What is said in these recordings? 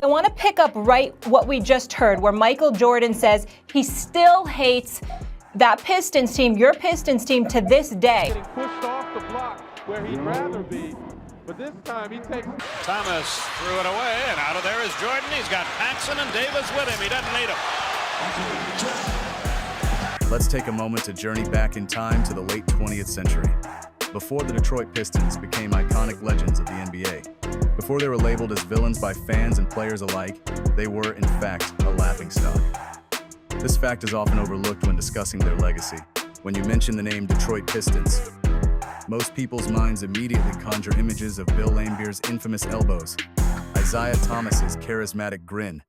I want to pick up right what we just heard, where Michael Jordan says he still hates that Pistons team, your Pistons team, to this day. Getting pushed off the block where he'd rather be, but this time he takes. Thomas threw it away, and out of there is Jordan. He's got Paxson and Davis with him. He doesn't need him. Let's take a moment to journey back in time to the late 20th century, before the Detroit Pistons became iconic legends of the NBA. Before they were labeled as villains by fans and players alike, they were, in fact, a laughingstock. This fact is often overlooked when discussing their legacy. When you mention the name Detroit Pistons, most people's minds immediately conjure images of Bill Laimbeer's infamous elbows, Isiah Thomas's charismatic grin,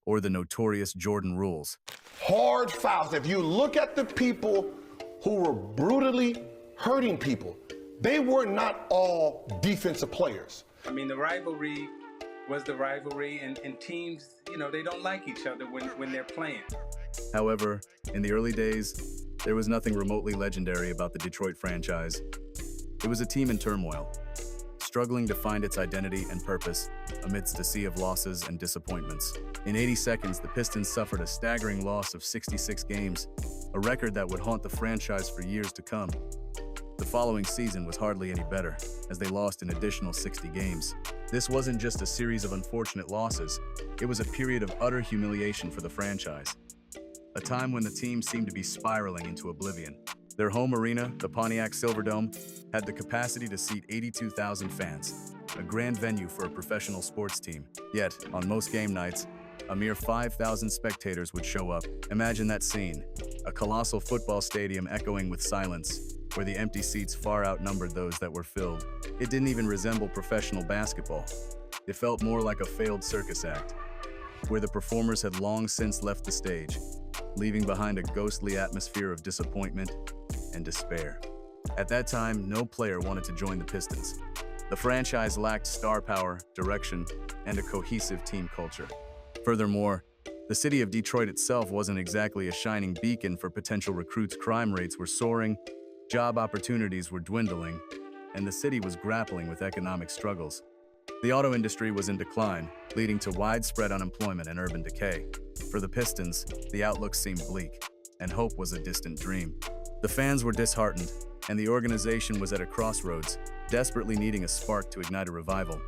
or the notorious Jordan rules. Hard fouls. If you look at the people who were brutally hurting people, they were not all defensive players. I mean, the rivalry was the rivalry, and teams, they don't like each other when they're playing. However, in the early days, there was nothing remotely legendary about the Detroit franchise. It was a team in turmoil, struggling to find its identity and purpose amidst a sea of losses and disappointments. In 80 seconds, the Pistons suffered a staggering loss of 66 games, a record that would haunt the franchise for years to come. The following season was hardly any better, as they lost an additional 60 games. This wasn't just a series of unfortunate losses, it was a period of utter humiliation for the franchise. A time when the team seemed to be spiraling into oblivion. Their home arena, the Pontiac Silverdome, had the capacity to seat 82,000 fans, a grand venue for a professional sports team. Yet, on most game nights, a mere 5,000 spectators would show up. Imagine that scene, a colossal football stadium echoing with silence, where the empty seats far outnumbered those that were filled. It didn't even resemble professional basketball. It felt more like a failed circus act, where the performers had long since left the stage, leaving behind a ghostly atmosphere of disappointment and despair. At that time, no player wanted to join the Pistons. The franchise lacked star power, direction, and a cohesive team culture. Furthermore, the city of Detroit itself wasn't exactly a shining beacon for potential recruits. Crime rates were soaring, job opportunities were dwindling, and the city was grappling with economic struggles. The auto industry was in decline, leading to widespread unemployment and urban decay. For the Pistons, the outlook seemed bleak, and hope was a distant dream. The fans were disheartened, and the organization was at a crossroads, desperately needing a spark to ignite a revival.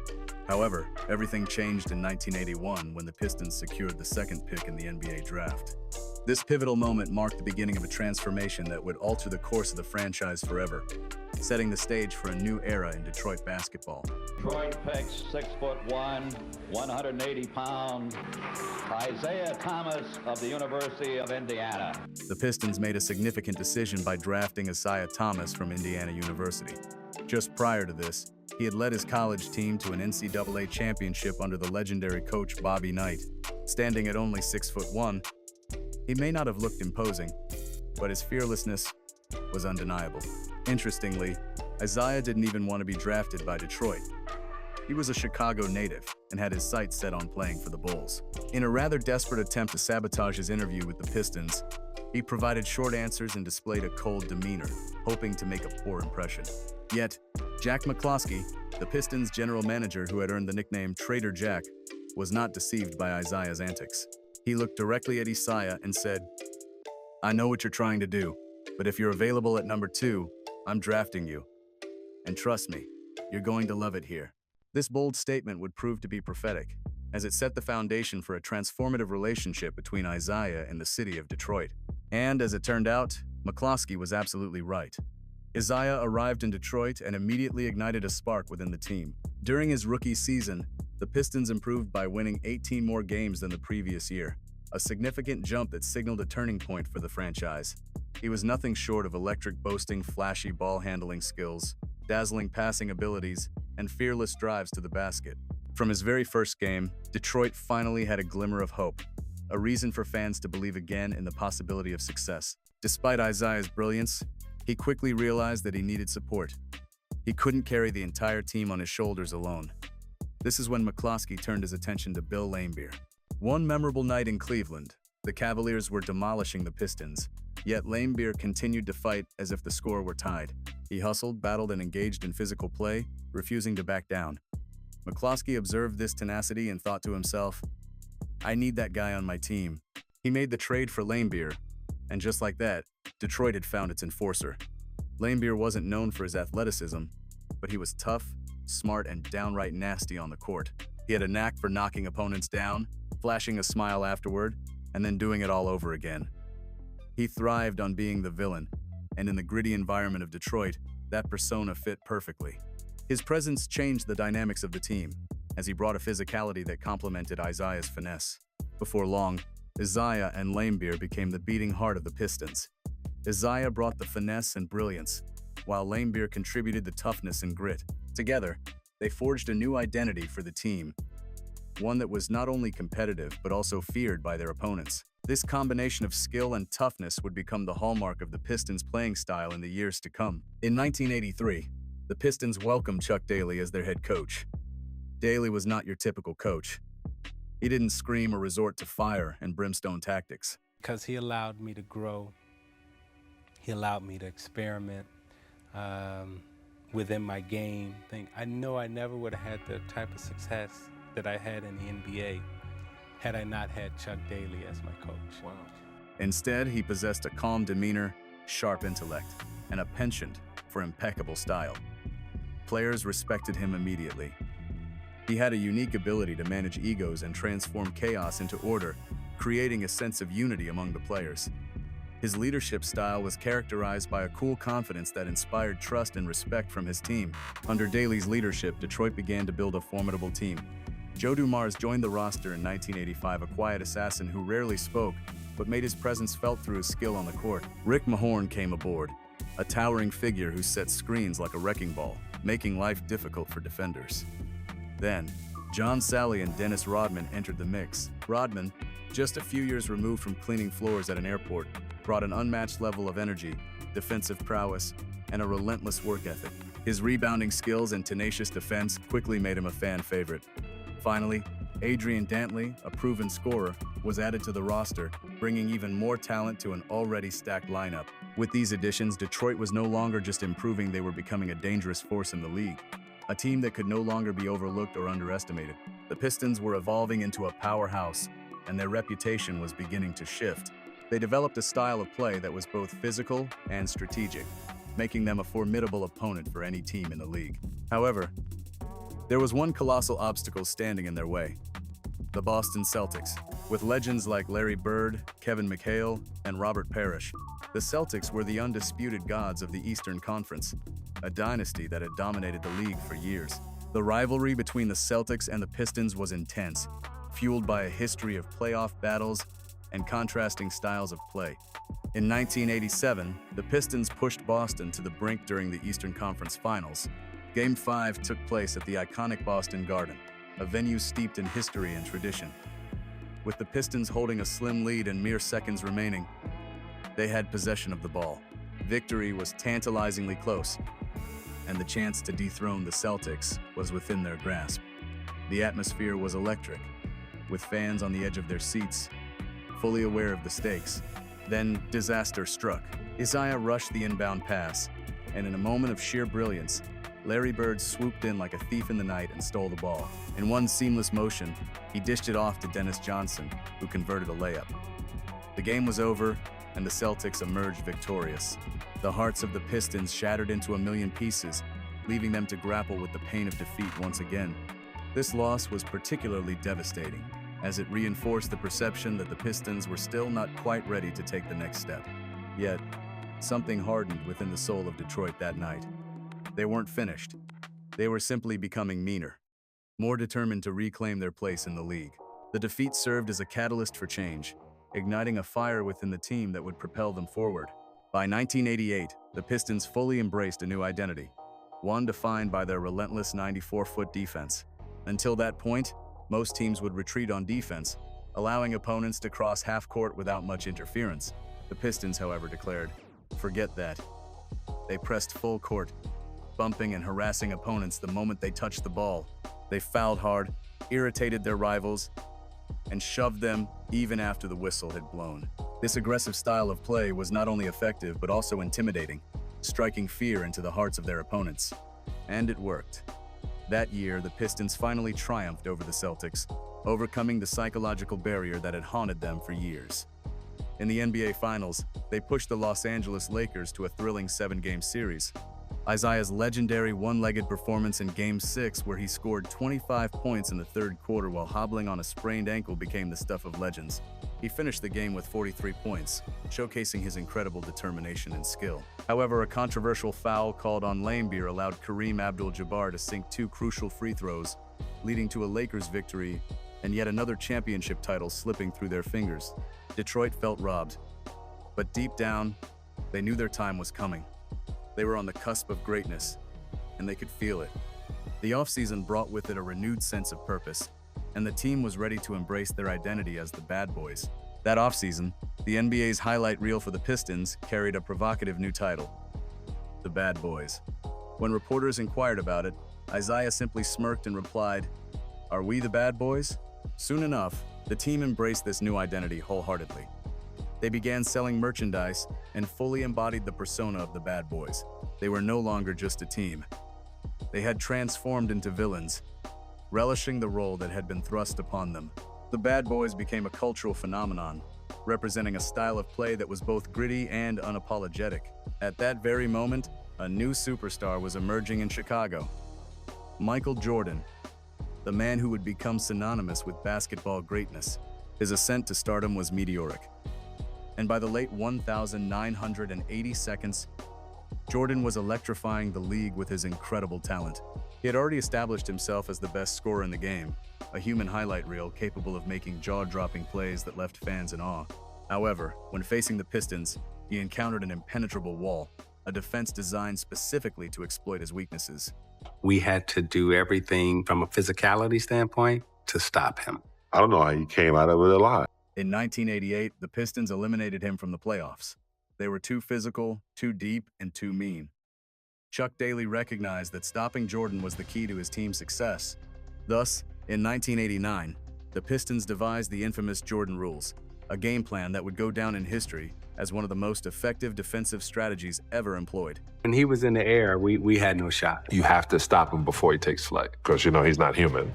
However, everything changed in 1981 when the Pistons secured the second pick in the NBA draft. This pivotal moment marked the beginning of a transformation that would alter the course of the franchise forever, setting the stage for a new era in Detroit basketball. Detroit picks 6'1", 180 pounds, Isiah Thomas of the University of Indiana. The Pistons made a significant decision by drafting Isiah Thomas from Indiana University. Just prior to this, he had led his college team to an NCAA championship under the legendary coach Bobby Knight. Standing at only 6'1", he may not have looked imposing, but his fearlessness was undeniable. Interestingly, Isiah didn't even want to be drafted by Detroit. He was a Chicago native and had his sights set on playing for the Bulls. In a rather desperate attempt to sabotage his interview with the Pistons, he provided short answers and displayed a cold demeanor, hoping to make a poor impression. Yet, Jack McCloskey, the Pistons' general manager who had earned the nickname Trader Jack, was not deceived by Isiah's antics. He looked directly at Isiah and said, "I know what you're trying to do, but if you're available at number 2, I'm drafting you. And trust me, you're going to love it here." This bold statement would prove to be prophetic, as it set the foundation for a transformative relationship between Isiah and the city of Detroit. And as it turned out, McCloskey was absolutely right. Isiah arrived in Detroit and immediately ignited a spark within the team. During his rookie season, the Pistons improved by winning 18 more games than the previous year, a significant jump that signaled a turning point for the franchise. He was nothing short of electric, boasting flashy ball-handling skills, dazzling passing abilities, and fearless drives to the basket. From his very first game, Detroit finally had a glimmer of hope, a reason for fans to believe again in the possibility of success. Despite Isiah's brilliance, he quickly realized that he needed support. He couldn't carry the entire team on his shoulders alone. This is when McCloskey turned his attention to Bill Laimbeer. One memorable night in Cleveland, the Cavaliers were demolishing the Pistons, yet Laimbeer continued to fight as if the score were tied. He hustled, battled, and engaged in physical play, refusing to back down. McCloskey observed this tenacity and thought to himself, I need that guy on my team. He made the trade for Laimbeer, and just like that, Detroit had found its enforcer. Laimbeer wasn't known for his athleticism, but he was tough, smart, and downright nasty on the court. He had a knack for knocking opponents down, flashing a smile afterward, and then doing it all over again. He thrived on being the villain, and in the gritty environment of Detroit, that persona fit perfectly. His presence changed the dynamics of the team, as he brought a physicality that complemented Isiah's finesse. Before long, Isiah and Laimbeer became the beating heart of the Pistons. Isiah brought the finesse and brilliance, while Laimbeer contributed the toughness and grit. Together, they forged a new identity for the team, one that was not only competitive but also feared by their opponents. This combination of skill and toughness would become the hallmark of the Pistons' playing style in the years to come. In 1983, the Pistons welcomed Chuck Daly as their head coach. Daly was not your typical coach. He didn't scream or resort to fire and brimstone tactics. Because he allowed me to grow. He allowed me to experiment within my game. I know I never would have had the type of success that I had in the NBA had I not had Chuck Daly as my coach. Wow. Instead, he possessed a calm demeanor, sharp intellect, and a penchant for impeccable style. Players respected him immediately. He had a unique ability to manage egos and transform chaos into order, creating a sense of unity among the players. His leadership style was characterized by a cool confidence that inspired trust and respect from his team. Under Daly's leadership, Detroit began to build a formidable team. Joe Dumars joined the roster in 1985, a quiet assassin who rarely spoke, but made his presence felt through his skill on the court. Rick Mahorn came aboard, a towering figure who set screens like a wrecking ball, making life difficult for defenders. Then, John Sally and Dennis Rodman entered the mix. Rodman, just a few years removed from cleaning floors at an airport, brought an unmatched level of energy, defensive prowess, and a relentless work ethic. His rebounding skills and tenacious defense quickly made him a fan favorite. Finally, Adrian Dantley, a proven scorer, was added to the roster, bringing even more talent to an already stacked lineup. With these additions, Detroit was no longer just improving, they were becoming a dangerous force in the league. A team that could no longer be overlooked or underestimated. The Pistons were evolving into a powerhouse, and their reputation was beginning to shift. They developed a style of play that was both physical and strategic, making them a formidable opponent for any team in the league. However, there was one colossal obstacle standing in their way: the Boston Celtics. With legends like Larry Bird, Kevin McHale, and Robert Parrish, the Celtics were the undisputed gods of the Eastern Conference, a dynasty that had dominated the league for years. The rivalry between the Celtics and the Pistons was intense, fueled by a history of playoff battles and contrasting styles of play. In 1987, the Pistons pushed Boston to the brink during the Eastern Conference Finals. Game 5 took place at the iconic Boston Garden, a venue steeped in history and tradition. With the Pistons holding a slim lead and mere seconds remaining, they had possession of the ball. Victory was tantalizingly close, and the chance to dethrone the Celtics was within their grasp. The atmosphere was electric, with fans on the edge of their seats, fully aware of the stakes. Then disaster struck. Isiah rushed the inbound pass, and in a moment of sheer brilliance, Larry Bird swooped in like a thief in the night and stole the ball. In one seamless motion, he dished it off to Dennis Johnson, who converted a layup. The game was over, and the Celtics emerged victorious. The hearts of the Pistons shattered into a million pieces, leaving them to grapple with the pain of defeat once again. This loss was particularly devastating, as it reinforced the perception that the Pistons were still not quite ready to take the next step. Yet, something hardened within the soul of Detroit that night. They weren't finished. They were simply becoming meaner, more determined to reclaim their place in the league. The defeat served as a catalyst for change, igniting a fire within the team that would propel them forward. By 1988, the Pistons fully embraced a new identity, one defined by their relentless 94-foot defense. Until that point, most teams would retreat on defense, allowing opponents to cross half-court without much interference. The Pistons, however, declared, "Forget that." They pressed full court, bumping and harassing opponents the moment they touched the ball. They fouled hard, irritated their rivals, and shoved them even after the whistle had blown. This aggressive style of play was not only effective but also intimidating, striking fear into the hearts of their opponents. And it worked. That year, the Pistons finally triumphed over the Celtics, overcoming the psychological barrier that had haunted them for years. In the NBA Finals, they pushed the Los Angeles Lakers to a thrilling 7-game series. Isiah's legendary one-legged performance in Game 6, where he scored 25 points in the third quarter while hobbling on a sprained ankle, became the stuff of legends. He finished the game with 43 points, showcasing his incredible determination and skill. However, a controversial foul called on Laimbeer allowed Kareem Abdul-Jabbar to sink 2 crucial free throws, leading to a Lakers victory and yet another championship title slipping through their fingers. Detroit felt robbed, but deep down, they knew their time was coming. They were on the cusp of greatness, and they could feel it. The offseason brought with it a renewed sense of purpose, and the team was ready to embrace their identity as the Bad Boys. That offseason, the NBA's highlight reel for the Pistons carried a provocative new title, the Bad Boys. When reporters inquired about it, Isiah simply smirked and replied, "Are we the Bad Boys?" Soon enough, the team embraced this new identity wholeheartedly. They began selling merchandise and fully embodied the persona of the Bad Boys. They were no longer just a team. They had transformed into villains, relishing the role that had been thrust upon them. The Bad Boys became a cultural phenomenon, representing a style of play that was both gritty and unapologetic. At that very moment, a new superstar was emerging in Chicago. Michael Jordan, the man who would become synonymous with basketball greatness. His ascent to stardom was meteoric. And by the late 1980 seconds, Jordan was electrifying the league with his incredible talent. He had already established himself as the best scorer in the game, a human highlight reel capable of making jaw-dropping plays that left fans in awe. However, when facing the Pistons, he encountered an impenetrable wall, a defense designed specifically to exploit his weaknesses. We had to do everything from a physicality standpoint to stop him. I don't know how he came out of it alive. In 1988, the Pistons eliminated him from the playoffs. They were too physical, too deep, and too mean. Chuck Daly recognized that stopping Jordan was the key to his team's success. Thus, in 1989, the Pistons devised the infamous Jordan rules, a game plan that would go down in history as one of the most effective defensive strategies ever employed. When he was in the air, we had no shot. You have to stop him before he takes flight, because you know he's not human.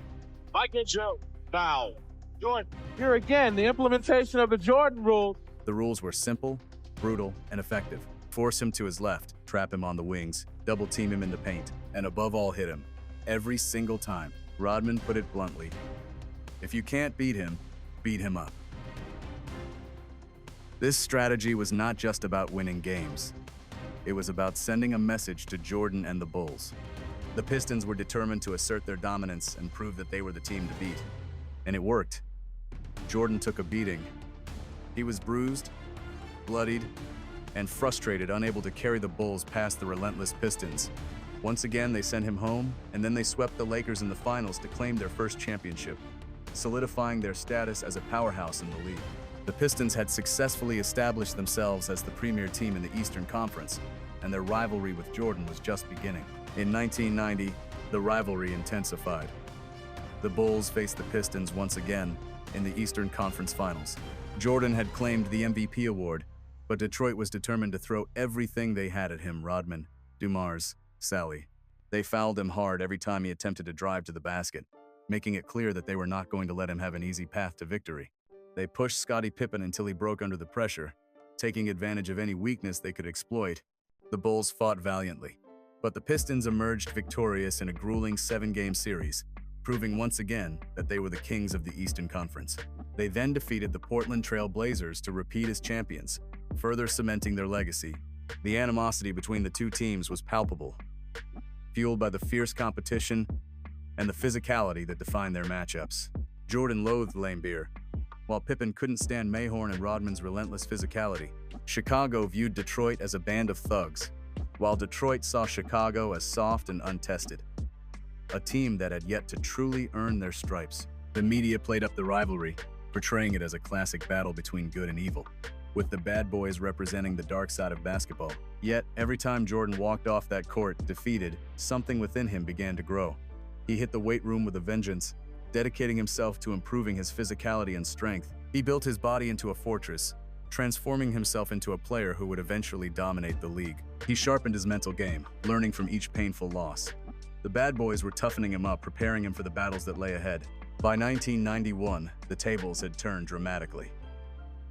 Mike and Joe, foul. Jordan. Here again, the implementation of the Jordan rule. The rules were simple, brutal, and effective. Force him to his left, trap him on the wings, double team him in the paint, and above all hit him. Every single time. Rodman put it bluntly, if you can't beat him up. This strategy was not just about winning games. It was about sending a message to Jordan and the Bulls. The Pistons were determined to assert their dominance and prove that they were the team to beat. And it worked. Jordan took a beating. He was bruised, bloodied, and frustrated, unable to carry the Bulls past the relentless Pistons. Once again, they sent him home, and then they swept the Lakers in the finals to claim their first championship, solidifying their status as a powerhouse in the league. The Pistons had successfully established themselves as the premier team in the Eastern Conference, and their rivalry with Jordan was just beginning. In 1990, the rivalry intensified. The Bulls faced the Pistons once again in the Eastern Conference Finals. Jordan had claimed the MVP award, but Detroit was determined to throw everything they had at him: Rodman, Dumars, Sally. They fouled him hard every time he attempted to drive to the basket, making it clear that they were not going to let him have an easy path to victory. They pushed Scottie Pippen until he broke under the pressure, taking advantage of any weakness they could exploit. The Bulls fought valiantly, but the Pistons emerged victorious in a grueling 7-game series, proving once again that they were the kings of the Eastern Conference. They then defeated the Portland Trail Blazers to repeat as champions, further cementing their legacy. The animosity between the two teams was palpable, fueled by the fierce competition and the physicality that defined their matchups. Jordan loathed Laimbeer, while Pippen couldn't stand Mayhorn and Rodman's relentless physicality. Chicago viewed Detroit as a band of thugs, while Detroit saw Chicago as soft and untested, a team that had yet to truly earn their stripes. The media played up the rivalry, portraying it as a classic battle between good and evil, with the Bad Boys representing the dark side of basketball. Yet, every time Jordan walked off that court defeated, something within him began to grow. He hit the weight room with a vengeance, dedicating himself to improving his physicality and strength. He built his body into a fortress, transforming himself into a player who would eventually dominate the league. He sharpened his mental game, learning from each painful loss. The bad boys were toughening him up, preparing him for the battles that lay ahead. By 1991, the tables had turned dramatically.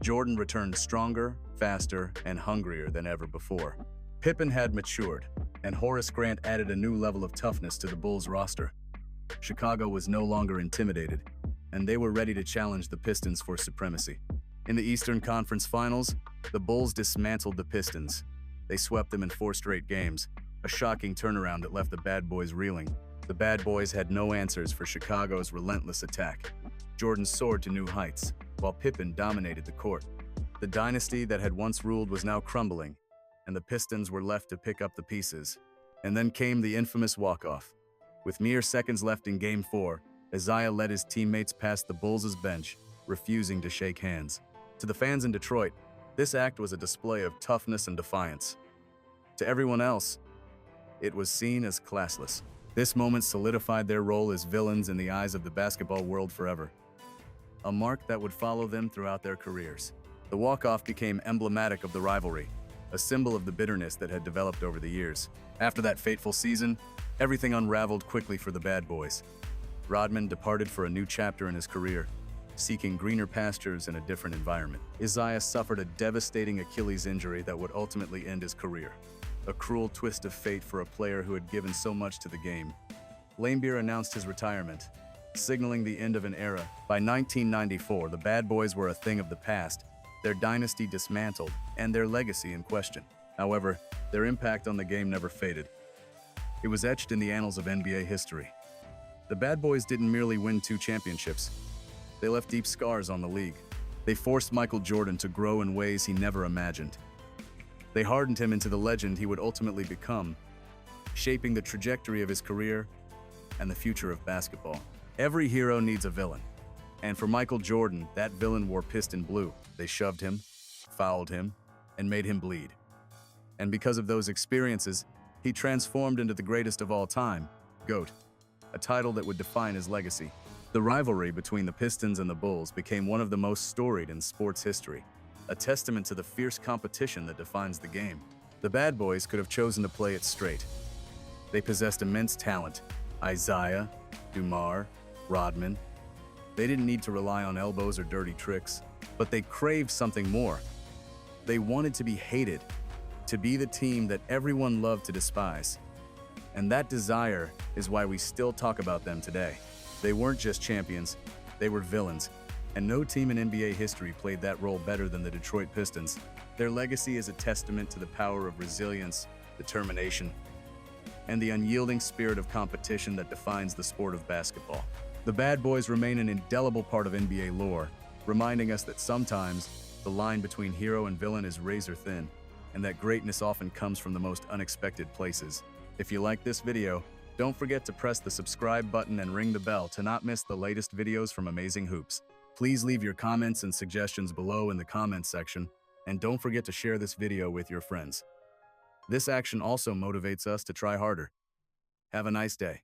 Jordan returned stronger, faster, and hungrier than ever before. Pippen had matured, and Horace Grant added a new level of toughness to the Bulls roster. Chicago was no longer intimidated, and they were ready to challenge the Pistons for supremacy. In the Eastern Conference Finals, the Bulls dismantled the Pistons. They swept them in 4 straight games, a shocking turnaround that left the bad boys reeling. The bad boys had no answers for Chicago's relentless attack. Jordan soared to new heights, while Pippen dominated the court. The dynasty that had once ruled was now crumbling, and the Pistons were left to pick up the pieces. And then came the infamous walk-off. With mere seconds left in Game 4, Isiah led his teammates past the Bulls' bench, refusing to shake hands. To the fans in Detroit, this act was a display of toughness and defiance. To everyone else, it was seen as classless. This moment solidified their role as villains in the eyes of the basketball world forever, a mark that would follow them throughout their careers. The walk-off became emblematic of the rivalry, a symbol of the bitterness that had developed over the years. After that fateful season, everything unraveled quickly for the bad boys. Rodman departed for a new chapter in his career, seeking greener pastures in a different environment. Isiah suffered a devastating Achilles injury that would ultimately end his career, a cruel twist of fate for a player who had given so much to the game. Laimbeer announced his retirement, signaling the end of an era. By 1994, the bad boys were a thing of the past, their dynasty dismantled, and their legacy in question. However, their impact on the game never faded. It was etched in the annals of NBA history. The bad boys didn't merely win 2 championships. They left deep scars on the league. They forced Michael Jordan to grow in ways he never imagined. They hardened him into the legend he would ultimately become, shaping the trajectory of his career and the future of basketball. Every hero needs a villain, and for Michael Jordan, that villain wore Piston blue. They shoved him, fouled him, and made him bleed. And because of those experiences, he transformed into the greatest of all time, GOAT, a title that would define his legacy. The rivalry between the Pistons and the Bulls became one of the most storied in sports history, a testament to the fierce competition that defines the game. The bad boys could have chosen to play it straight. They possessed immense talent: Isiah, DeMar, Rodman. They didn't need to rely on elbows or dirty tricks, but they craved something more. They wanted to be hated, to be the team that everyone loved to despise. And that desire is why we still talk about them today. They weren't just champions, they were villains. And no team in NBA history played that role better than the Detroit Pistons. Their legacy is a testament to the power of resilience, determination, and the unyielding spirit of competition that defines the sport of basketball. The bad boys remain an indelible part of NBA lore, reminding us that sometimes the line between hero and villain is razor thin, and that greatness often comes from the most unexpected places. If you like this video, don't forget to press the subscribe button and ring the bell to not miss the latest videos from Amazing Hoops. Please leave your comments and suggestions below in the comments section, and don't forget to share this video with your friends. This action also motivates us to try harder. Have a nice day.